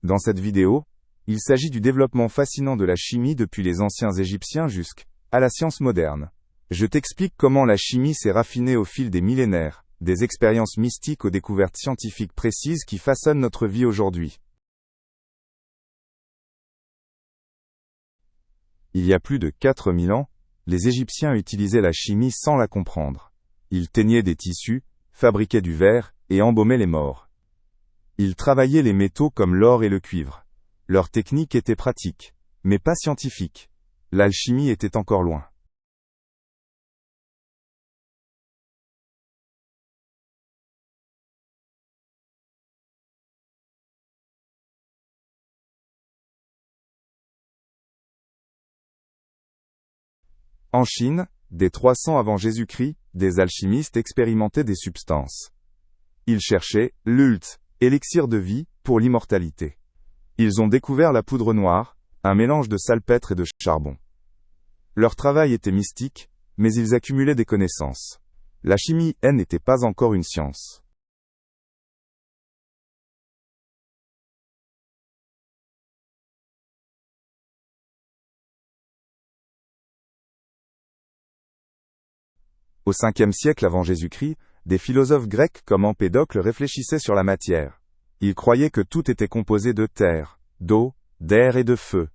Dans cette vidéo, il s'agit du développement fascinant de la chimie depuis les anciens Égyptiens jusqu'à la science moderne. Je t'explique comment la chimie s'est raffinée au fil des millénaires, des expériences mystiques aux découvertes scientifiques précises qui façonnent notre vie aujourd'hui. Il y a plus de 4000 ans, les Égyptiens utilisaient la chimie sans la comprendre. Ils teignaient des tissus, fabriquaient du verre et embaumaient les morts. Ils travaillaient les métaux comme l'or et le cuivre. Leur technique était pratique, mais pas scientifique. L'alchimie était encore loin. En Chine, dès 300 avant Jésus-Christ, des alchimistes expérimentaient des substances. Ils cherchaient l'ult, élixir de vie, pour l'immortalité. Ils ont découvert la poudre noire, un mélange de salpêtre et de charbon. Leur travail était mystique, mais ils accumulaient des connaissances. La chimie, elle, n'était pas encore une science. Au 5e siècle avant Jésus-Christ, des philosophes grecs comme Empédocle réfléchissaient sur la matière. Ils croyaient que tout était composé de terre, d'eau, d'air et de feu.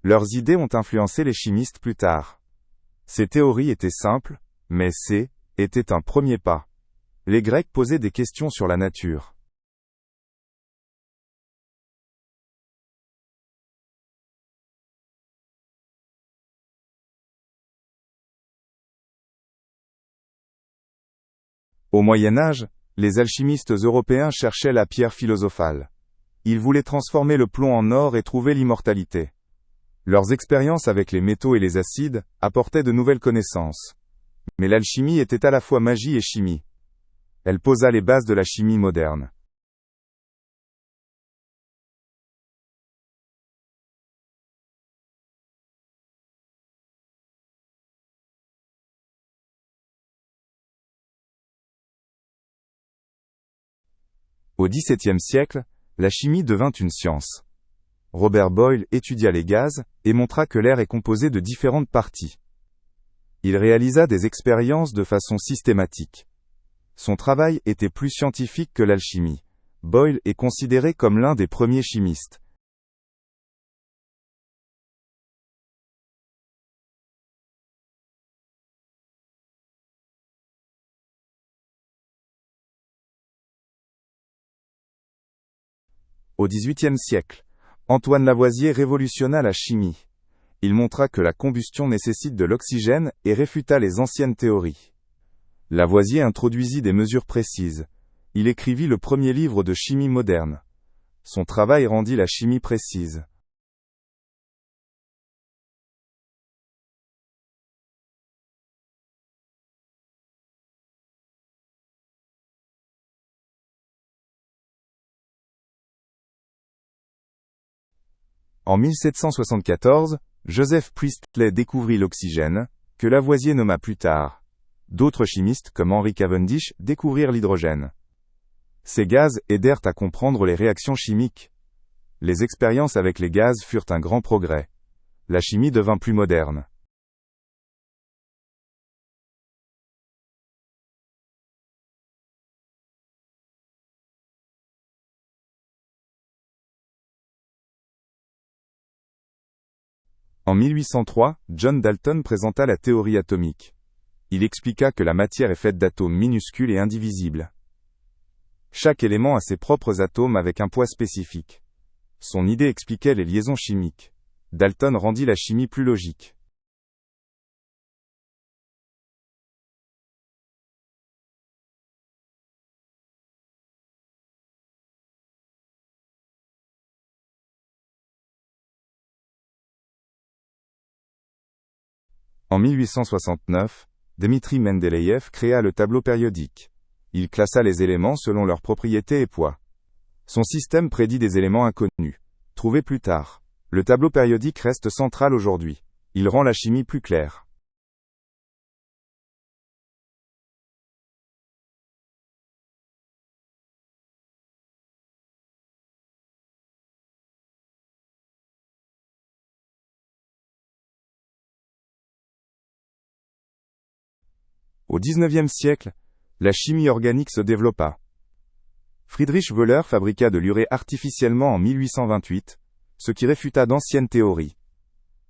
Leurs idées ont influencé les chimistes plus tard. Ces théories étaient simples, mais était un premier pas. Les Grecs posaient des questions sur la nature. Au Moyen Âge, les alchimistes européens cherchaient la pierre philosophale. Ils voulaient transformer le plomb en or et trouver l'immortalité. Leurs expériences avec les métaux et les acides apportaient de nouvelles connaissances. Mais l'alchimie était à la fois magie et chimie. Elle posa les bases de la chimie moderne. Au XVIIe siècle, la chimie devint une science. Robert Boyle étudia les gaz et montra que l'air est composé de différentes parties. Il réalisa des expériences de façon systématique. Son travail était plus scientifique que l'alchimie. Boyle est considéré comme l'un des premiers chimistes. Au XVIIIe siècle, Antoine Lavoisier révolutionna la chimie. Il montra que la combustion nécessite de l'oxygène et réfuta les anciennes théories. Lavoisier introduisit des mesures précises. Il écrivit le premier livre de chimie moderne. Son travail rendit la chimie précise. En 1774, Joseph Priestley découvrit l'oxygène, que Lavoisier nomma plus tard. D'autres chimistes comme Henry Cavendish découvrirent l'hydrogène. Ces gaz aidèrent à comprendre les réactions chimiques. Les expériences avec les gaz furent un grand progrès. La chimie devint plus moderne. En 1803, John Dalton présenta la théorie atomique. Il expliqua que la matière est faite d'atomes minuscules et indivisibles. Chaque élément a ses propres atomes avec un poids spécifique. Son idée expliquait les liaisons chimiques. Dalton rendit la chimie plus logique. En 1869, Dmitri Mendeleïev créa le tableau périodique. Il classa les éléments selon leurs propriétés et poids. Son système prédit des éléments inconnus, trouvés plus tard. Le tableau périodique reste central aujourd'hui. Il rend la chimie plus claire. Au XIXe siècle, la chimie organique se développa. Friedrich Wöhler fabriqua de l'urée artificiellement en 1828, ce qui réfuta d'anciennes théories.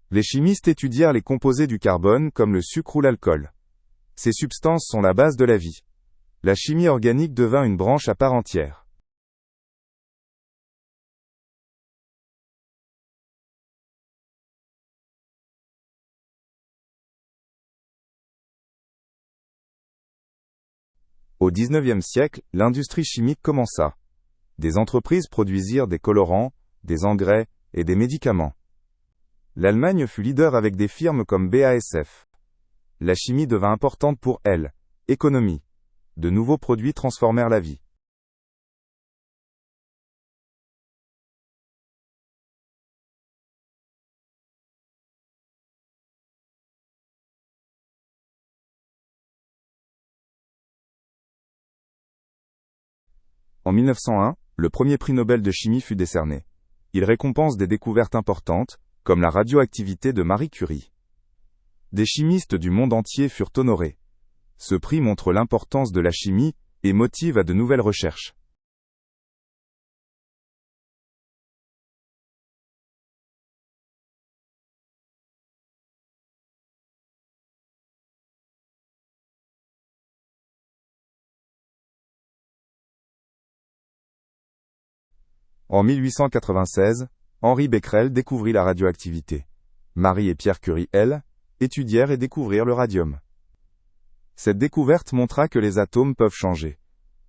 Les chimistes étudièrent les composés du carbone comme le sucre ou l'alcool. Ces substances sont la base de la vie. La chimie organique devint une branche à part entière. Au XIXe siècle, l'industrie chimique commença. Des entreprises produisirent des colorants, des engrais et des médicaments. L'Allemagne fut leader avec des firmes comme BASF. La chimie devint importante pour elle. Économie. De nouveaux produits transformèrent la vie. En 1901, le premier prix Nobel de chimie fut décerné. Il récompense des découvertes importantes, comme la radioactivité de Marie Curie. Des chimistes du monde entier furent honorés. Ce prix montre l'importance de la chimie et motive à de nouvelles recherches. En 1896, Henri Becquerel découvrit la radioactivité. Marie et Pierre Curie, elles, étudièrent et découvrirent le radium. Cette découverte montra que les atomes peuvent changer.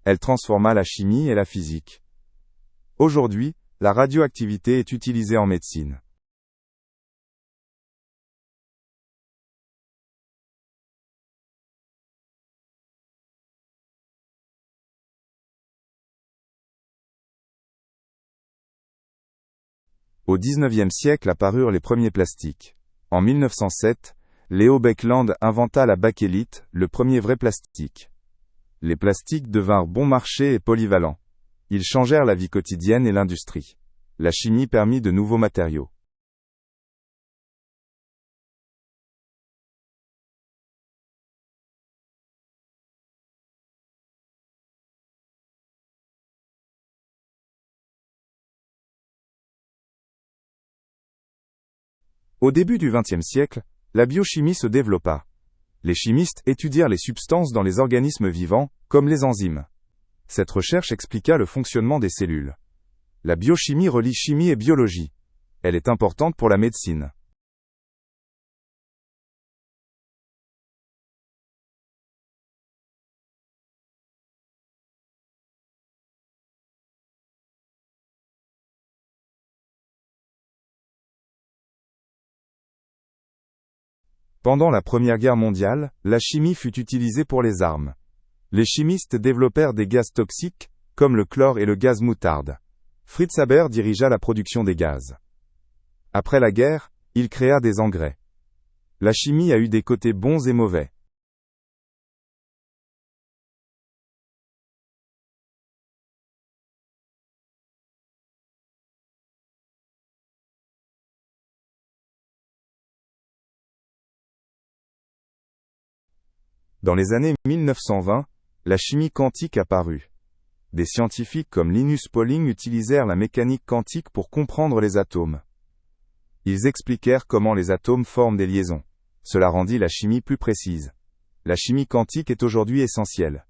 Elle transforma la chimie et la physique. Aujourd'hui, la radioactivité est utilisée en médecine. Au XIXe siècle apparurent les premiers plastiques. En 1907, Leo Baekeland inventa la bakélite, le premier vrai plastique. Les plastiques devinrent bon marché et polyvalents. Ils changèrent la vie quotidienne et l'industrie. La chimie permit de nouveaux matériaux. Au début du XXe siècle, la biochimie se développa. Les chimistes étudièrent les substances dans les organismes vivants, comme les enzymes. Cette recherche expliqua le fonctionnement des cellules. La biochimie relie chimie et biologie. Elle est importante pour la médecine. Pendant la Première Guerre mondiale, la chimie fut utilisée pour les armes. Les chimistes développèrent des gaz toxiques, comme le chlore et le gaz moutarde. Fritz Haber dirigea la production des gaz. Après la guerre, il créa des engrais. La chimie a eu des côtés bons et mauvais. Dans les années 1920, la chimie quantique apparut. Des scientifiques comme Linus Pauling utilisèrent la mécanique quantique pour comprendre les atomes. Ils expliquèrent comment les atomes forment des liaisons. Cela rendit la chimie plus précise. La chimie quantique est aujourd'hui essentielle.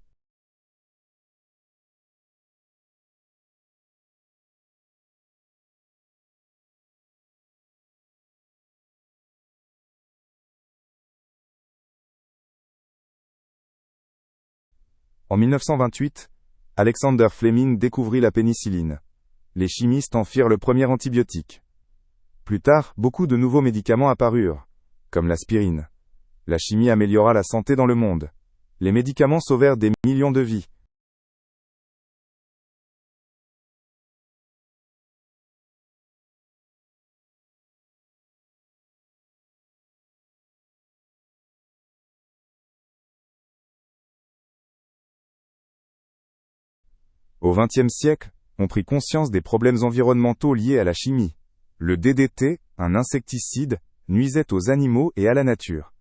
En 1928, Alexander Fleming découvrit la pénicilline. Les chimistes en firent le premier antibiotique. Plus tard, beaucoup de nouveaux médicaments apparurent, comme l'aspirine. La chimie améliora la santé dans le monde. Les médicaments sauvèrent des millions de vies. Au XXe siècle, on prit conscience des problèmes environnementaux liés à la chimie. Le DDT, un insecticide, nuisait aux animaux et à la nature.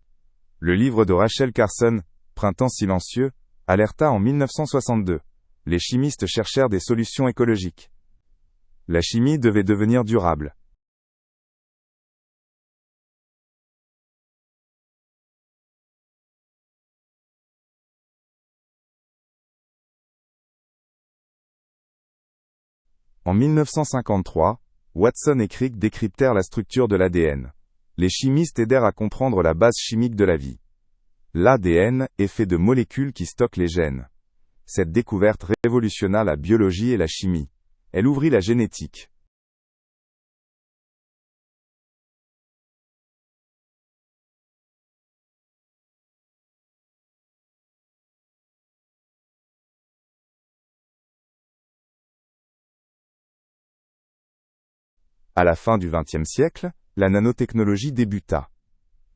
Le livre de Rachel Carson, Printemps silencieux, alerta en 1962. Les chimistes cherchèrent des solutions écologiques. La chimie devait devenir durable. En 1953, Watson et Crick décryptèrent la structure de l'ADN. Les chimistes aidèrent à comprendre la base chimique de la vie. L'ADN est fait de molécules qui stockent les gènes. Cette découverte révolutionna la biologie et la chimie. Elle ouvrit la génétique. À la fin du XXe siècle, la nanotechnologie débuta.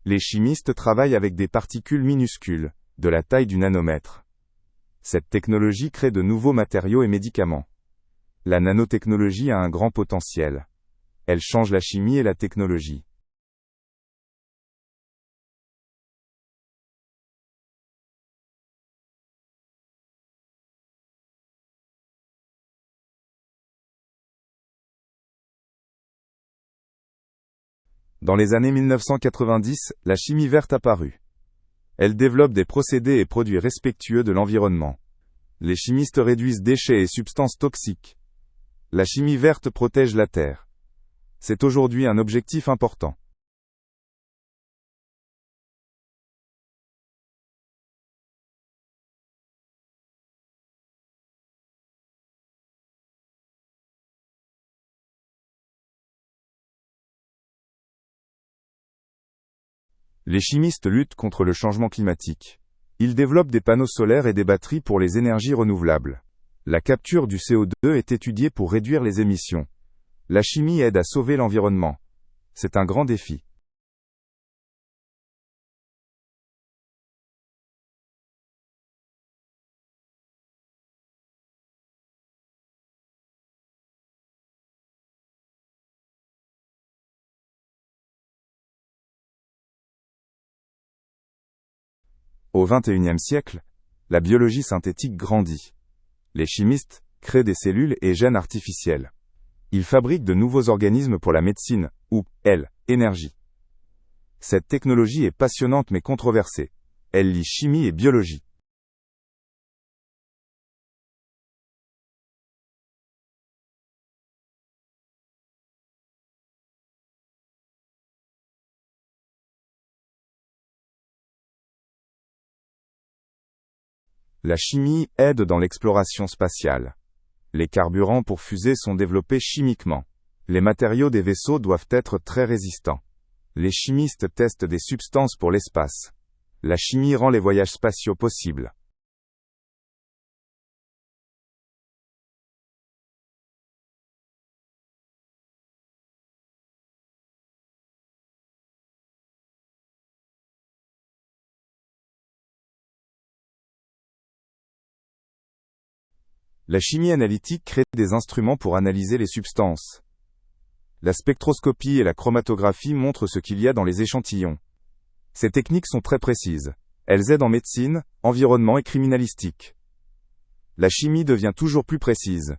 Les chimistes travaillent avec des particules minuscules, de la taille du nanomètre. Cette technologie crée de nouveaux matériaux et médicaments. La nanotechnologie a un grand potentiel. Elle change la chimie et la technologie. Dans les années 1990, la chimie verte apparut. Elle développe des procédés et produits respectueux de l'environnement. Les chimistes réduisent déchets et substances toxiques. La chimie verte protège la Terre. C'est aujourd'hui un objectif important. Les chimistes luttent contre le changement climatique. Ils développent des panneaux solaires et des batteries pour les énergies renouvelables. La capture du CO2 est étudiée pour réduire les émissions. La chimie aide à sauver l'environnement. C'est un grand défi. Au XXIe siècle, la biologie synthétique grandit. Les chimistes créent des cellules et gènes artificiels. Ils fabriquent de nouveaux organismes pour la médecine, ou, énergie. Cette technologie est passionnante mais controversée. Elle lie chimie et biologie. La chimie aide dans l'exploration spatiale. Les carburants pour fusées sont développés chimiquement. Les matériaux des vaisseaux doivent être très résistants. Les chimistes testent des substances pour l'espace. La chimie rend les voyages spatiaux possibles. La chimie analytique crée des instruments pour analyser les substances. La spectroscopie et la chromatographie montrent ce qu'il y a dans les échantillons. Ces techniques sont très précises. Elles aident en médecine, environnement et criminalistique. La chimie devient toujours plus précise.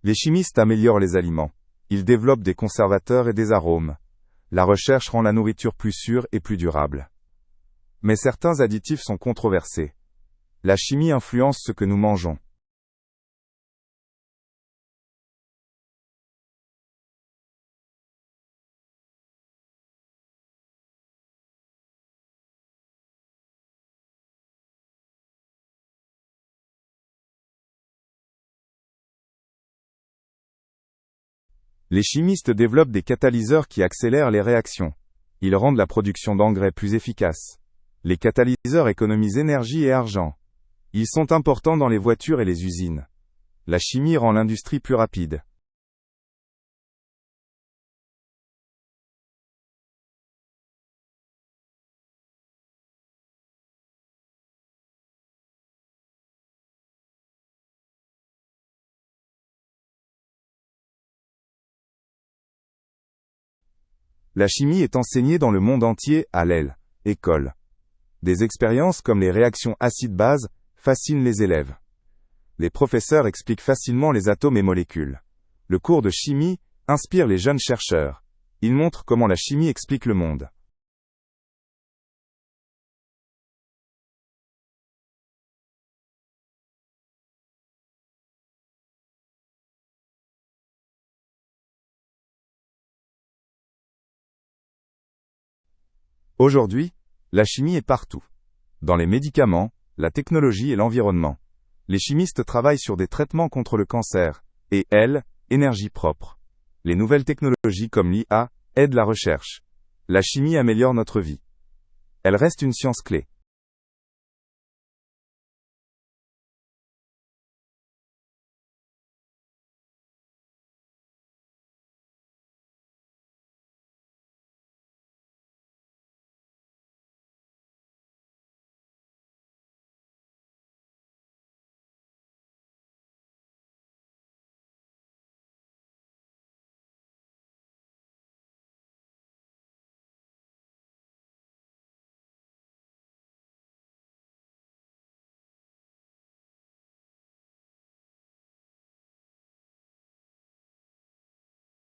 Les chimistes améliorent les aliments. Ils développent des conservateurs et des arômes. La recherche rend la nourriture plus sûre et plus durable. Mais certains additifs sont controversés. La chimie influence ce que nous mangeons. Les chimistes développent des catalyseurs qui accélèrent les réactions. Ils rendent la production d'engrais plus efficace. Les catalyseurs économisent énergie et argent. Ils sont importants dans les voitures et les usines. La chimie rend l'industrie plus rapide. La chimie est enseignée dans le monde entier à l'école. Des expériences comme les réactions acide-base fascinent les élèves. Les professeurs expliquent facilement les atomes et molécules. Le cours de chimie inspire les jeunes chercheurs. Il montre comment la chimie explique le monde. Aujourd'hui, la chimie est partout. Dans les médicaments, la technologie et l'environnement. Les chimistes travaillent sur des traitements contre le cancer et énergie propre. Les nouvelles technologies comme l'IA aident la recherche. La chimie améliore notre vie. Elle reste une science clé.